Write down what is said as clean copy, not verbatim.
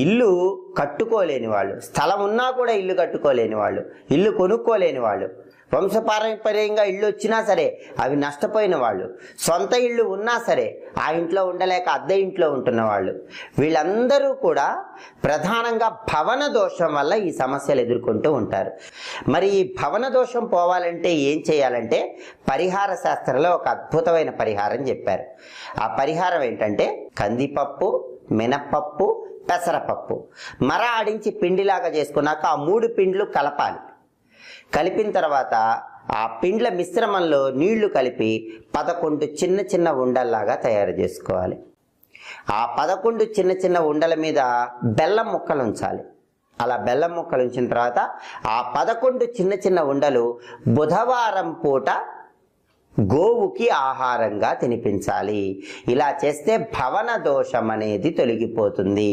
ఇల్లు కట్టుకోలేని వాళ్ళు, స్థలం ఉన్నా కూడా ఇల్లు కట్టుకోలేని వాళ్ళు, ఇల్లు కొనుక్కోలేని వాళ్ళు, వంశపారంపర్యంగా ఇళ్ళు వచ్చినా సరే అవి నష్టపోయిన వాళ్ళు, సొంత ఇళ్ళు ఉన్నా సరే ఆ ఇంట్లో ఉండలేక అద్దె ఇంట్లో ఉంటున్న వాళ్ళు, వీళ్ళందరూ కూడా ప్రధానంగా భవన దోషం వల్ల ఈ సమస్యలు ఎదుర్కొంటూ ఉంటారు. మరి ఈ భవన దోషం పోవాలంటే ఏం చేయాలంటే పరిహార శాస్త్రంలో ఒక అద్భుతమైన పరిహారం చెప్పారు. ఆ పరిహారం ఏంటంటే కందిపప్పు, మినప్పప్పు, పెసరపప్పు మర ఆడించి పిండిలాగా చేసుకున్నాక ఆ 3 పిండ్లు కలపాలి. కలిపిన తర్వాత ఆ పిండ్ల మిశ్రమంలో నీళ్లు కలిపి 11 చిన్న చిన్న ఉండల్లాగా తయారు చేసుకోవాలి. ఆ 11 చిన్న చిన్న ఉండల మీద బెల్లం ముక్కలు ఉంచాలి. అలా బెల్లం ముక్కలు ఉంచిన తర్వాత ఆ 11 చిన్న చిన్న ఉండలు బుధవారం పూట గోవుకి ఆహారంగా తినిపించాలి. ఇలా చేస్తే భవన దోషం అనేది తొలగిపోతుంది.